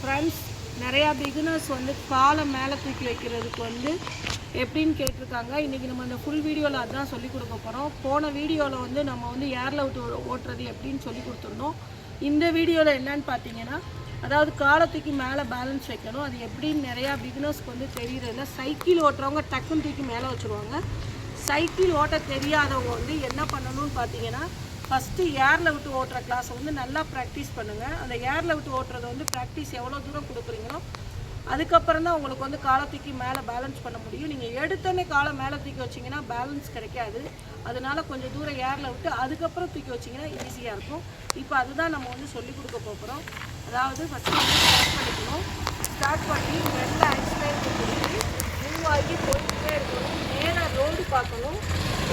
Friends, நிறையா beginners வந்து காலை மேலே தூக்கி வைக்கிறதுக்கு வந்து எப்படின்னு கேட்டிருக்காங்க. இன்றைக்கி நம்ம இந்த ஃபுல் வீடியோவில் அதுதான் சொல்லிக் கொடுக்க போகிறோம். போன வீடியோவில் வந்து நம்ம வந்து ஏரில் விட்டு ஓட்டுறது எப்படின்னு சொல்லி கொடுத்துருந்தோம். இந்த வீடியோவில் என்னன்னு பார்த்தீங்கன்னா, அதாவது காலை தூக்கி மேலே பேலன்ஸ் வைக்கணும். அது எப்படின்னு நிறையா பிகினர்ஸ்க்கு வந்து தெரிகிறதில்ல. சைக்கிள் ஓட்டுறவங்க டக்குன்னு தூக்கி மேலே வச்சுருவாங்க. சைக்கிள் ஓட்ட தெரியாதவங்க வந்து என்ன பண்ணணும்னு பார்த்தீங்கன்னா, ஃபஸ்ட்டு ஏரில் விட்டு ஓட்டுற கிளாஸை வந்து நல்லா ப்ராக்டிஸ் பண்ணுங்கள். அந்த ஏரில் விட்டு ஓட்டுறதை வந்து ப்ராக்டிஸ் எவ்வளோ தூரம் கொடுக்குறீங்களோ அதுக்கப்புறம் தான் உங்களுக்கு வந்து காலை தூக்கி மேலே பேலன்ஸ் பண்ண முடியும். நீங்கள் எடுத்தோடனே காலை மேலே தூக்கி வச்சிங்கன்னா பேலன்ஸ் கிடைக்காது. அதனால கொஞ்சம் தூரம் ஏரில் விட்டு அதுக்கப்புறம் தூக்கி வச்சிங்கன்னா ஈஸியாக இருக்கும். இப்போ அதுதான் நம்ம வந்து சொல்லிக் கொடுக்க போகிறோம். அதாவது ஃபஸ்ட்டு வந்து ஸ்டார்ட் பண்ணிக்கணும். ஸ்டார்ட் பண்ணி நல்ல ஆக்சிலேட்டர் கொடுத்து மூவ் ஆகி போயிட்டே இருக்கணும். நேராக ரோடு பார்க்கணும்.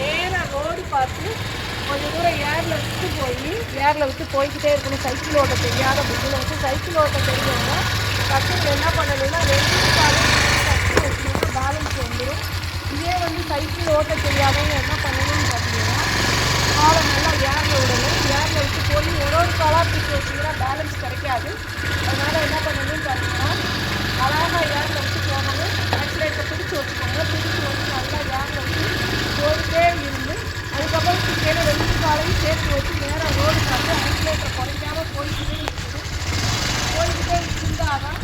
நேராக ரோடு பார்த்து கொஞ்சம் தூரம் ஏரில் விட்டு போய்கிட்டே இருக்கணும். சைக்கிள் ஓட்ட தெரியாத புக்கில் வந்து சைக்கிள் ஓட்ட தெரிஞ்சவங்க டக்குன்னு என்ன பண்ணணும்னா ரெண்டு காலையும் டக்குன்னு வச்சிங்கன்னா பேலன்ஸ் வந்துடும். இதே வந்து சைக்கிள் ஓட்ட தெரியாதவங்க என்ன பண்ணணும்னு பார்த்தீங்கன்னா, காலை நல்லா ஏரில் விடணும். ஏரில் விட்டு போய் ஒரு காலாக தூக்கி வச்சிங்கன்னா பேலன்ஸ் கிடைக்காது. அதனால் என்ன பண்ணணும்னு பார்த்தீங்கன்னா, அழகாக ஏரில் விட்டு போகணும். ஆக்சிலேட்டரை பிடிச்சி வச்சுக்கோங்க. பிடிச்சி வந்து நல்லா ஏரில் விட்டு போயிட்டே இருந்து அதுக்கப்புறம் கீழே ரெண்டு காலையும் சேர்த்து வச்சு நேராக ரோடு பார்த்து ஆக்சிலேட்டரை குறைக்காமல் போய்கிட்டே இருந்தால் தான்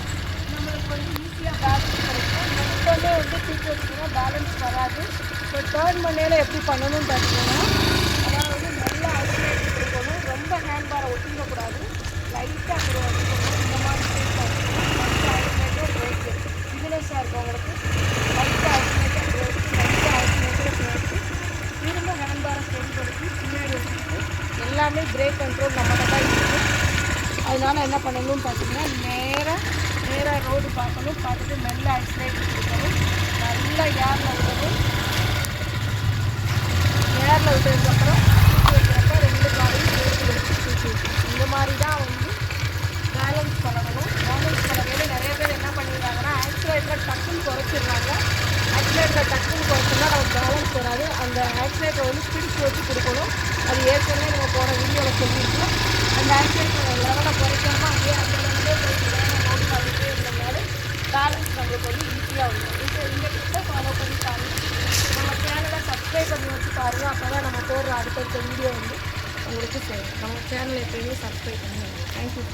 நம்மளுக்கு வந்து ஈஸியாக பேலன்ஸ் கிடைக்கும். மொத்தமே வந்து தூக்கி வச்சிங்கன்னா பேலன்ஸ் வராது. ஸோ டேர்ன் பண்ணையில் எப்படி பண்ணணும்னு பார்த்தீங்கன்னா, அதாவது நல்லா ஆக்சிலேட்டர் கொடுக்கணும். ரொம்ப ஹேண்ட் பாரை ஒட்டிடக்கூடாது. லைட்டாக வச்சுக்கணும். இந்த மாதிரி லைட்டாக ஆக்சிலேட்டர் பிரேக்கு பிகினர்ஸாக இருக்கவங்களுக்கு லைட்டாக ஆக்சிலேட்டர் பிரேக்கு லைட்டாக ஆக்சிலேட்டர் பிரேக்கு திரும்ப ஹேண்ட் பாரை செயல்படுத்தி பின்னாடி வச்சுட்டு எல்லாமே பிரேக் கண்ட்ரோல் நம்மகிட்ட தான் இருக்குது. அதனால் என்ன பண்ணணும்னு பார்த்தீங்கன்னா, நேராக ரோடு பார்க்கணும். பார்த்துட்டு மெல்ல ஆக்சிலேட்டர் கொடுக்கணும். நல்லா ஏரில் விடணும். ஏரில் விட்டதுக்கப்புறம் தூக்கி வைக்கிறப்ப ரெண்டு காலையும் சேர்த்து வச்சு தூக்கி வைக்கணும். இந்த மாதிரி தான் வந்து பேலன்ஸ் பண்ணணும். பேலன்ஸ் பண்ணவே நிறைய பேர் என்ன பண்ணிடுறாங்கன்னா, ஆக்சிலேட்டரை டக்குன்னு குறைச்சிடுறாங்க. ஆக்சிலேட்டரை டக்குன்னு குறைச்சோம்னா நமக்கு பேலன்ஸ் வராது. அந்த ஆக்சிலேட்டரை வந்து பிடிச்சி வச்சு கொடுக்கணும். அது ஏற்கனவே நம்ம போன வீடியோவில் சொல்லியிருக்கோம். அந்த ஆக்சிலேட்டர் லெவலை குறைக்காமல் அப்படியே அந்த லெவலே போயிட்டு நோட் பண்ணிகிட்டே இருந்தனால பேலன்ஸ் நம்மளுக்கு வந்து ஈஸியாக வந்துடும். இந்த டிப்பை ஃபாலோ பண்ணி பாருங்கள். நம்ம சேனலை சப்ஸ்கிரைப் பண்ணி வச்சு பாருங்கள். அப்போ தான் நம்ம போடுற அடுத்தடுத்த வீடியோ வந்து உங்களுக்கு சேரும். நம்ம சேனலை எப்பயுமே சப்ஸ்கிரைப் பண்ணுங்கள். தேங்க்யூ.